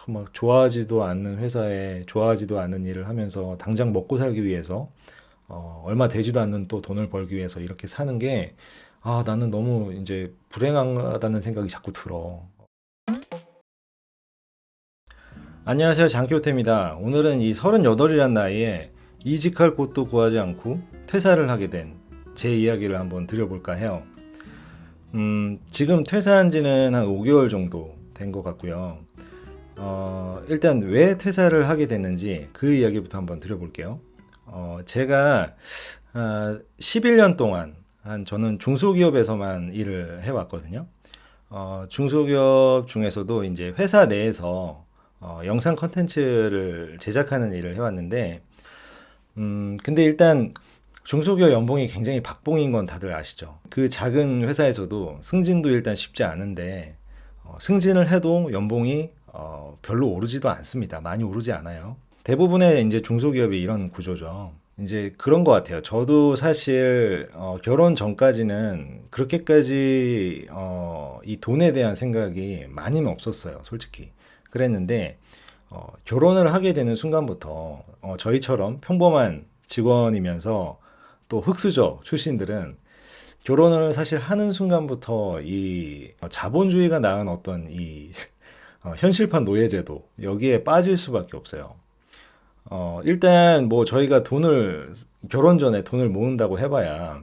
막 좋아하지도 않는 회사에 좋아하지도 않는 일을 하면서 당장 먹고 살기 위해서 얼마 되지도 않는 또 돈을 벌기 위해서 이렇게 사는 게 나는 너무 이제 불행하다는 생각이 자꾸 들어. 안녕하세요. 장기호태입니다. 오늘은 이 38이란 나이에 이직할 곳도 구하지 않고 퇴사를 하게 된 제 이야기를 한번 드려볼까 해요. 지금 퇴사한 지는 한 5개월 정도 된 것 같고요. 일단 왜 퇴사를 하게 됐는지 그 이야기부터 한번 드려볼게요. 제가 11년 동안 저는 중소기업에서만 일을 해왔거든요. 중소기업 중에서도 이제 회사 내에서 영상 컨텐츠를 제작하는 일을 해왔는데, 근데 일단 중소기업 연봉이 굉장히 박봉인 건 다들 아시죠? 그 작은 회사에서도 승진도 일단 쉽지 않은데, 승진을 해도 연봉이 별로 오르지도 않습니다. 많이 오르지 않아요. 대부분의 이제 중소기업이 이런 구조죠. 이제 그런 것 같아요. 저도 사실 결혼 전까지는 그렇게까지 이 돈에 대한 생각이 많이는 없었어요. 솔직히. 그랬는데 결혼을 하게 되는 순간부터 저희처럼 평범한 직원이면서 또 흑수저 출신들은 결혼을 사실 하는 순간부터 이 자본주의가 낳은 어떤 이 현실판 노예제도 여기에 빠질 수밖에 없어요. 일단 뭐 저희가 결혼 전에 돈을 모은다고 해봐야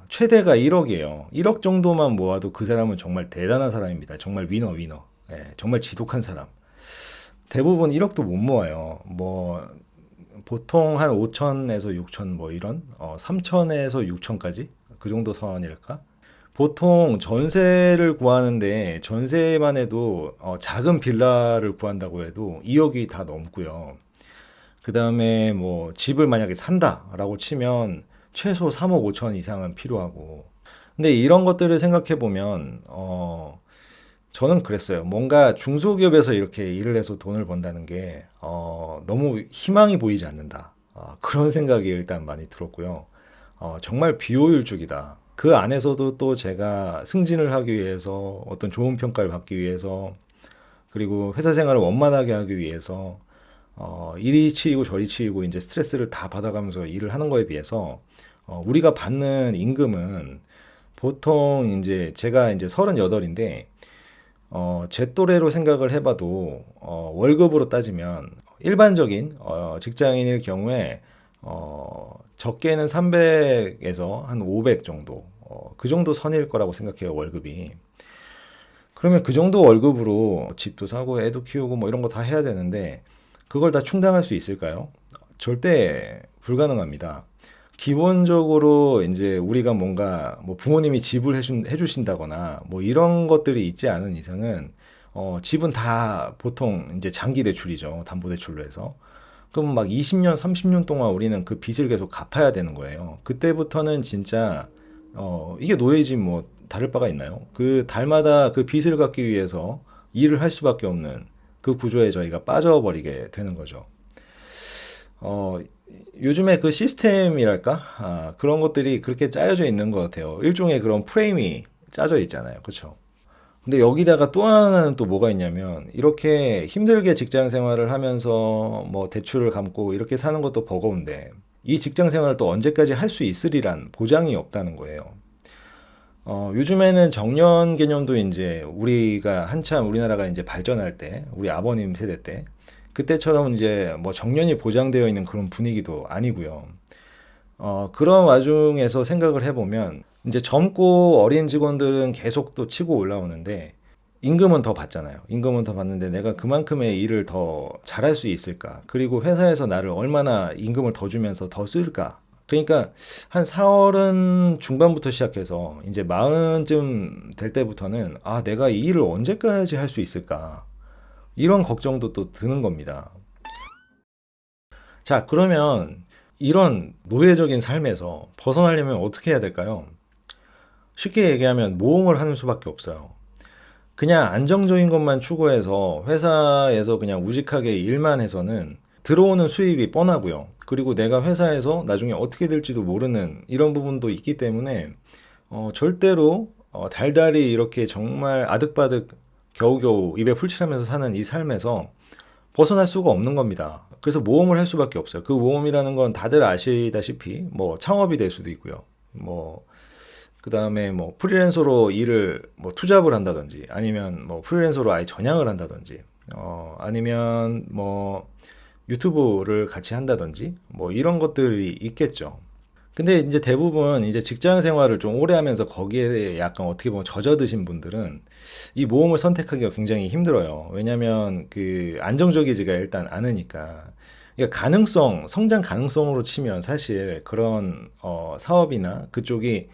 최대가 1억이에요. 1억 정도만 모아도 그 사람은 정말 대단한 사람입니다. 정말 위너. 예, 정말 지독한 사람. 대부분 1억도 못 모아요. 뭐 보통 한 5천에서 6천 뭐 이런 3천에서 6천까지 그 정도 선일까? 보통 전세를 구하는데 전세만 해도 작은 빌라를 구한다고 해도 2억이 다 넘고요. 그 다음에 뭐 집을 만약에 산다라고 치면 최소 3억 5천 이상은 필요하고. 근데 이런 것들을 생각해 보면 저는 그랬어요. 뭔가 중소기업에서 이렇게 일을 해서 돈을 번다는 게 너무 희망이 보이지 않는다. 그런 생각이 일단 많이 들었고요. 정말 비효율적이다. 그 안에서도 또 제가 승진을 하기 위해서 어떤 좋은 평가를 받기 위해서 그리고 회사 생활을 원만하게 하기 위해서 이리 치이고 저리 치이고 이제 스트레스를 다 받아가면서 일을 하는 거에 비해서 우리가 받는 임금은 보통 이제 제가 이제 38인데 제 또래로 생각을 해봐도 월급으로 따지면 일반적인 직장인일 경우에 적게는 300에서 한 500 정도 그 정도 선일 거라고 생각해요 월급이. 그러면 그 정도 월급으로 집도 사고 애도 키우고 뭐 이런 거 다 해야 되는데 그걸 다 충당할 수 있을까요? 절대 불가능합니다. 기본적으로 이제 우리가 뭔가 뭐 부모님이 집을 해주신다거나 뭐 이런 것들이 있지 않은 이상은 집은 다 보통 이제 장기 대출이죠. 담보대출로 해서. 그럼 막 20년, 30년 동안 우리는 그 빚을 계속 갚아야 되는 거예요. 그때부터는 진짜 이게 노예지 뭐 다를 바가 있나요? 그 달마다 그 빚을 갚기 위해서 일을 할 수밖에 없는 그 구조에 저희가 빠져버리게 되는 거죠. 어, 요즘에 그 시스템이랄까? 그런 것들이 그렇게 짜여져 있는 것 같아요. 일종의 그런 프레임이 짜져 있잖아요. 그렇죠? 근데 여기다가 또 하나는 또 뭐가 있냐면 이렇게 힘들게 직장 생활을 하면서 뭐 대출을 감고 이렇게 사는 것도 버거운데 이 직장 생활을 또 언제까지 할 수 있으리란 보장이 없다는 거예요. 요즘에는 정년 개념도 이제 우리가 한참 우리나라가 이제 발전할 때, 우리 아버님 세대 때, 그때처럼 이제 뭐 정년이 보장되어 있는 그런 분위기도 아니고요. 그런 와중에서 생각을 해보면 이제 젊고 어린 직원들은 계속 또 치고 올라오는데 임금은 더 받잖아요. 임금은 더 받는데 내가 그만큼의 일을 더 잘할 수 있을까? 그리고 회사에서 나를 얼마나 임금을 더 주면서 더 쓸까? 그러니까 한 4월은 중반부터 시작해서 이제 40쯤 될 때부터는 내가 이 일을 언제까지 할 수 있을까? 이런 걱정도 또 드는 겁니다. 자, 그러면 이런 노예적인 삶에서 벗어나려면 어떻게 해야 될까요? 쉽게 얘기하면 모험을 하는 수밖에 없어요. 그냥 안정적인 것만 추구해서 회사에서 그냥 우직하게 일만 해서는 들어오는 수입이 뻔하고요. 그리고 내가 회사에서 나중에 어떻게 될지도 모르는 이런 부분도 있기 때문에 절대로 달달이 이렇게 정말 아득바득 겨우겨우 입에 풀칠하면서 사는 이 삶에서 벗어날 수가 없는 겁니다. 그래서 모험을 할 수밖에 없어요. 그 모험이라는 건 다들 아시다시피 뭐 창업이 될 수도 있고요. 뭐 그다음에 뭐 프리랜서로 일을 뭐 투잡을 한다든지 아니면 뭐 프리랜서로 아예 전향을 한다든지 아니면 뭐 유튜브를 같이 한다든지 뭐 이런 것들이 있겠죠. 근데 이제 대부분 이제 직장 생활을 좀 오래 하면서 거기에 약간 어떻게 보면 젖어드신 분들은 이 모험을 선택하기가 굉장히 힘들어요. 왜냐면 그 안정적이지가 일단 않으니까. 그러니까 가능성, 성장 가능성으로 치면 사실 그런 사업이나 그쪽이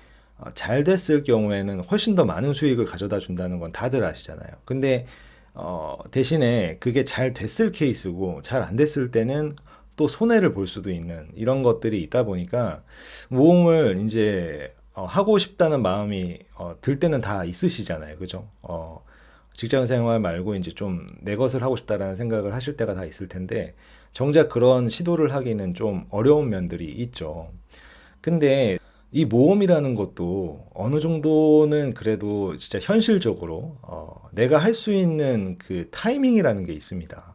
잘 됐을 경우에는 훨씬 더 많은 수익을 가져다 준다는 건 다들 아시잖아요. 근데 대신에 그게 잘 됐을 케이스고 잘 안 됐을 때는 또 손해를 볼 수도 있는 이런 것들이 있다 보니까 모험을 이제 하고 싶다는 마음이 들 때는 다 있으시잖아요. 그죠? 직장 생활 말고 이제 좀 내 것을 하고 싶다라는 생각을 하실 때가 다 있을 텐데 정작 그런 시도를 하기는 좀 어려운 면들이 있죠. 근데 이 모험이라는 것도 어느 정도는 그래도 진짜 현실적으로 내가 할 수 있는 그 타이밍이라는 게 있습니다.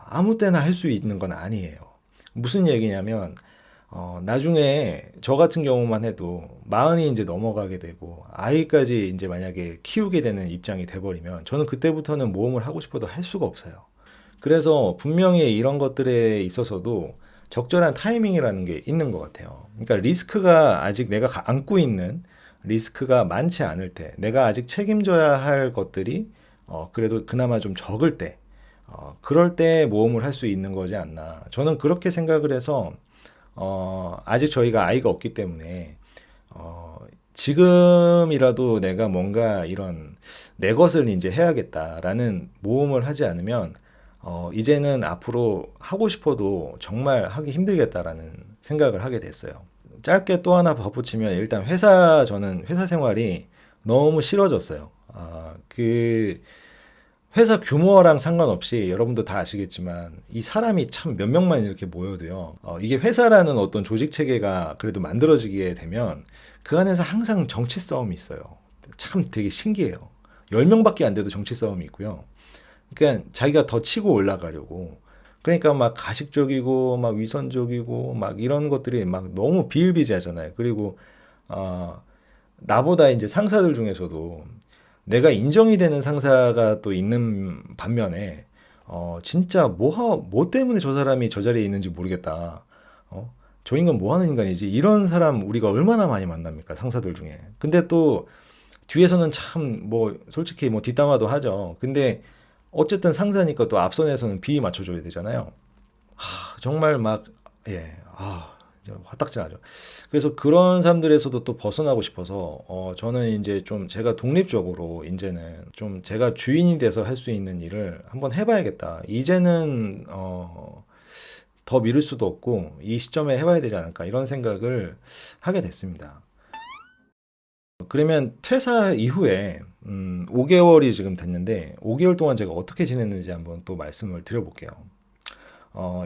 아무 때나 할 수 있는 건 아니에요. 무슨 얘기냐면 나중에 저 같은 경우만 해도 마흔이 이제 넘어가게 되고 아이까지 이제 만약에 키우게 되는 입장이 돼버리면 저는 그때부터는 모험을 하고 싶어도 할 수가 없어요. 그래서 분명히 이런 것들에 있어서도 적절한 타이밍이라는 게 있는 것 같아요. 그러니까 리스크가 아직 내가 안고 있는 리스크가 많지 않을 때, 내가 아직 책임져야 할 것들이 그래도 그나마 좀 적을 때, 그럴 때 모험을 할 수 있는 거지 않나. 저는 그렇게 생각을 해서 아직 저희가 아이가 없기 때문에 지금이라도 내가 뭔가 이런 내 것을 이제 해야겠다라는 모험을 하지 않으면 이제는 앞으로 하고 싶어도 정말 하기 힘들겠다라는 생각을 하게 됐어요. 짧게 또 하나 덧붙이면 일단 저는 회사 생활이 너무 싫어졌어요. 그 회사 규모랑 상관없이 여러분도 다 아시겠지만 이 사람이 참 몇 명만 이렇게 모여도요. 이게 회사라는 어떤 조직 체계가 그래도 만들어지게 되면 그 안에서 항상 정치 싸움이 있어요. 참 되게 신기해요. 10명밖에 안 돼도 정치 싸움이 있고요. 그러니까 자기가 더 치고 올라가려고. 그러니까 막 가식적이고 막 위선적이고 막 이런 것들이 막 너무 비일비재하잖아요. 그리고 나보다 이제 상사들 중에서도 내가 인정이 되는 상사가 또 있는 반면에 진짜 뭐 때문에 저 사람이 저 자리에 있는지 모르겠다. 저 인간 뭐 하는 인간이지? 이런 사람 우리가 얼마나 많이 만납니까? 상사들 중에. 근데 또 뒤에서는 참 뭐 솔직히 뭐 뒷담화도 하죠. 근데 어쨌든 상사니까 또 앞선에서는 비위 맞춰줘야 되잖아요. 정말 막, 예, 화딱지 나죠. 그래서 그런 사람들에서도 또 벗어나고 싶어서, 저는 이제 좀 제가 독립적으로, 이제는 좀 제가 주인이 돼서 할 수 있는 일을 한번 해봐야겠다. 이제는, 더 미룰 수도 없고, 이 시점에 해봐야 되지 않을까, 이런 생각을 하게 됐습니다. 그러면 퇴사 이후에, 5개월이 지금 됐는데, 5개월 동안 제가 어떻게 지냈는지 한번 또 말씀을 드려볼게요.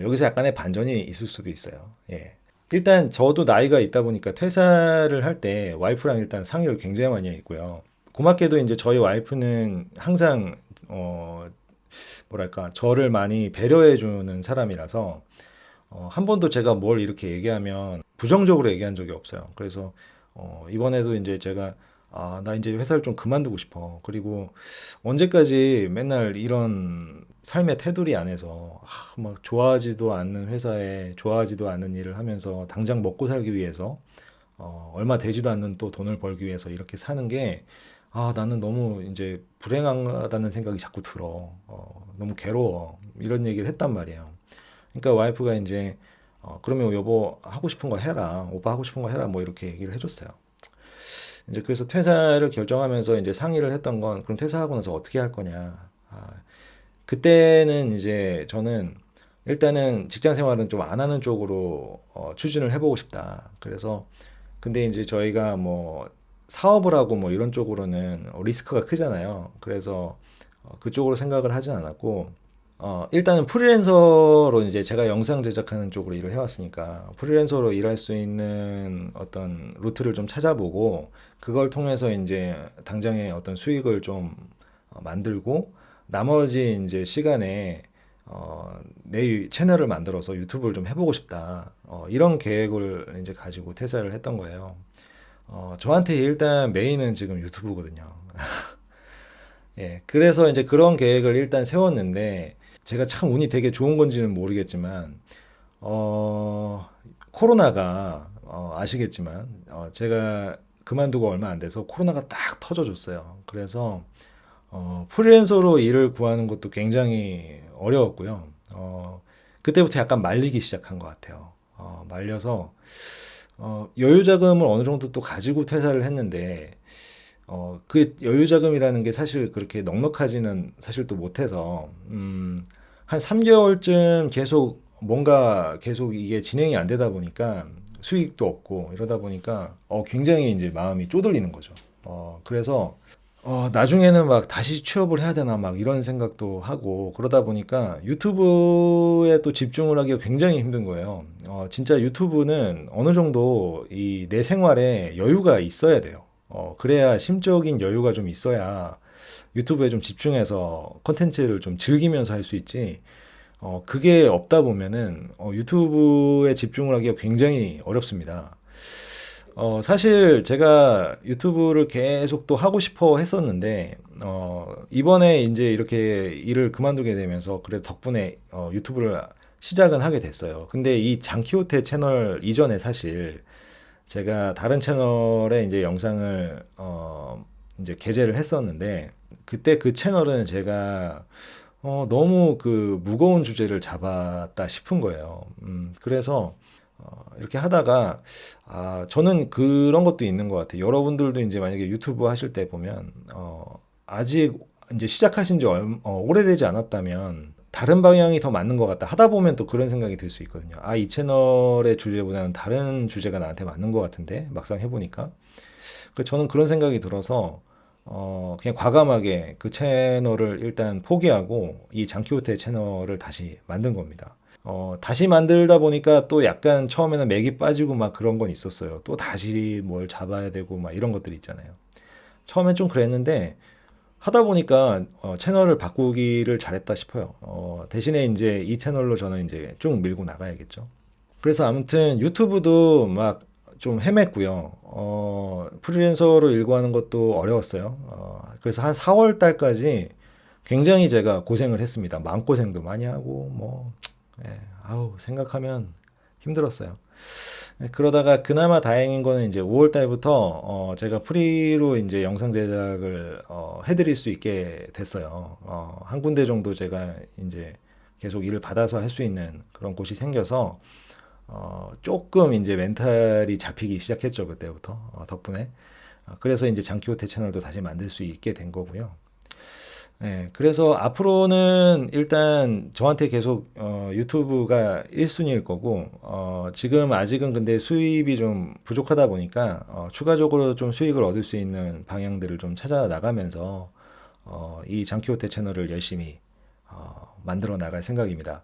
여기서 약간의 반전이 있을 수도 있어요. 예. 일단 저도 나이가 있다 보니까 퇴사를 할 때 와이프랑 일단 상의를 굉장히 많이 했고요. 고맙게도 이제 저희 와이프는 항상 뭐랄까 저를 많이 배려해 주는 사람이라서 한 번도 제가 뭘 이렇게 얘기하면 부정적으로 얘기한 적이 없어요. 그래서 이번에도 이제 제가 나 이제 회사를 좀 그만두고 싶어. 그리고 언제까지 맨날 이런 삶의 테두리 안에서 막 좋아하지도 않는 회사에 좋아하지도 않는 일을 하면서 당장 먹고 살기 위해서 얼마 되지도 않는 또 돈을 벌기 위해서 이렇게 사는 게 나는 너무 이제 불행하다는 생각이 자꾸 들어. 너무 괴로워. 이런 얘기를 했단 말이에요. 그러니까 와이프가 이제 그러면 여보 하고 싶은 거 해라. 오빠 하고 싶은 거 해라. 뭐 이렇게 얘기를 해줬어요. 이제 그래서 퇴사를 결정하면서 이제 상의를 했던 건 그럼 퇴사하고 나서 어떻게 할 거냐. 그때는 이제 저는 일단은 직장 생활은 좀 안 하는 쪽으로 추진을 해보고 싶다. 그래서 근데 이제 저희가 뭐 사업을 하고 뭐 이런 쪽으로는 리스크가 크잖아요. 그래서 그쪽으로 생각을 하진 않았고 일단은 프리랜서로 이제 제가 영상 제작하는 쪽으로 일을 해왔으니까 프리랜서로 일할 수 있는 어떤 루트를 좀 찾아보고 그걸 통해서 이제 당장의 어떤 수익을 좀 만들고 나머지 이제 시간에 내 채널을 만들어서 유튜브를 좀 해보고 싶다. 이런 계획을 이제 가지고 퇴사를 했던 거예요. 저한테 일단 메인은 지금 유튜브거든요. 예, 그래서 이제 그런 계획을 일단 세웠는데 제가 참 운이 되게 좋은 건지는 모르겠지만 코로나가 아시겠지만 제가 그만두고 얼마 안 돼서 코로나가 딱 터져줬어요. 그래서 프리랜서로 일을 구하는 것도 굉장히 어려웠고요. 그때부터 약간 말리기 시작한 것 같아요. 말려서 여유 자금을 어느 정도 또 가지고 퇴사를 했는데 그 여유 자금이라는 게 사실 그렇게 넉넉하지는 사실 또 못해서 한 3개월쯤 계속 뭔가 계속 이게 진행이 안 되다 보니까 수익도 없고 이러다 보니까 굉장히 이제 마음이 쪼들리는 거죠. 그래서 나중에는 막 다시 취업을 해야 되나 막 이런 생각도 하고 그러다 보니까 유튜브에 또 집중을 하기가 굉장히 힘든 거예요. 진짜 유튜브는 어느 정도 이 내 생활에 여유가 있어야 돼요. 그래야 심적인 여유가 좀 있어야 유튜브에 좀 집중해서 컨텐츠를 좀 즐기면서 할 수 있지. 그게 없다 보면은 유튜브에 집중을 하기가 굉장히 어렵습니다. 사실 제가 유튜브를 계속 또 하고 싶어 했었는데, 이번에 이제 이렇게 일을 그만두게 되면서, 그래 덕분에 유튜브를 시작은 하게 됐어요. 근데 이 장키호테 채널 이전에 사실 제가 다른 채널에 이제 영상을, 이제 게재를 했었는데, 그때 그 채널은 제가 너무 그 무거운 주제를 잡았다 싶은 거예요. 그래서 이렇게 하다가 저는 그런 것도 있는 것 같아요. 여러분들도 이제 만약에 유튜브 하실 때 보면 아직 이제 시작하신 지 오래되지 않았다면 다른 방향이 더 맞는 것 같다 하다 보면 또 그런 생각이 들 수 있거든요. 이 채널의 주제보다는 다른 주제가 나한테 맞는 것 같은데 막상 해보니까 저는 그런 생각이 들어서 그냥 과감하게 그 채널을 일단 포기하고 이 장키호테 채널을 다시 만든 겁니다. 다시 만들다 보니까 또 약간 처음에는 맥이 빠지고 막 그런 건 있었어요. 또 다시 뭘 잡아야 되고 막 이런 것들 있잖아요. 처음엔 좀 그랬는데 하다 보니까 채널을 바꾸기를 잘했다 싶어요. 대신에 이제 이 채널로 저는 이제 쭉 밀고 나가야겠죠. 그래서 아무튼 유튜브도 막 좀 헤맸고요. 프리랜서로 일구하는 것도 어려웠어요. 그래서 한 4월 달까지 굉장히 제가 고생을 했습니다. 마음고생도 많이 하고, 뭐, 예, 아우, 생각하면 힘들었어요. 그러다가 그나마 다행인 거는 이제 5월 달부터 제가 프리로 이제 영상 제작을 해드릴 수 있게 됐어요. 한 군데 정도 제가 이제 계속 일을 받아서 할 수 있는 그런 곳이 생겨서 조금 이제 멘탈이 잡히기 시작했죠. 그때부터 덕분에. 그래서 이제 장키호테 채널도 다시 만들 수 있게 된 거고요. 네, 그래서 앞으로는 일단 저한테 계속 유튜브가 1순위일 거고 지금 아직은 근데 수입이 좀 부족하다 보니까 추가적으로 좀 수익을 얻을 수 있는 방향들을 좀 찾아 나가면서 이 장키호테 채널을 열심히 만들어 나갈 생각입니다.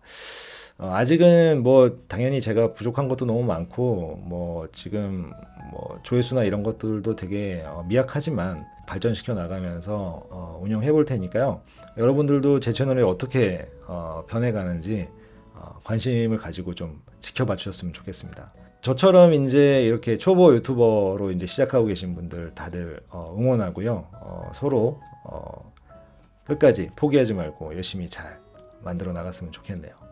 아직은 뭐 당연히 제가 부족한 것도 너무 많고 뭐 지금 뭐 조회수나 이런 것들도 되게 미약하지만 발전시켜 나가면서 운영해 볼 테니까요. 여러분들도 제 채널이 어떻게 변해가는지 관심을 가지고 좀 지켜봐 주셨으면 좋겠습니다. 저처럼 이제 이렇게 초보 유튜버로 이제 시작하고 계신 분들 다들 응원하고요. 서로 끝까지 포기하지 말고 열심히 잘 만들어 나갔으면 좋겠네요.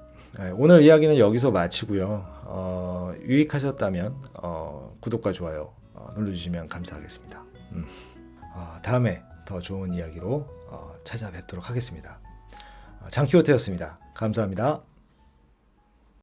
오늘 이야기는 여기서 마치고요. 유익하셨다면 구독과 좋아요 눌러주시면 감사하겠습니다. 다음에 더 좋은 이야기로 찾아뵙도록 하겠습니다. 장키호테였습니다. 감사합니다.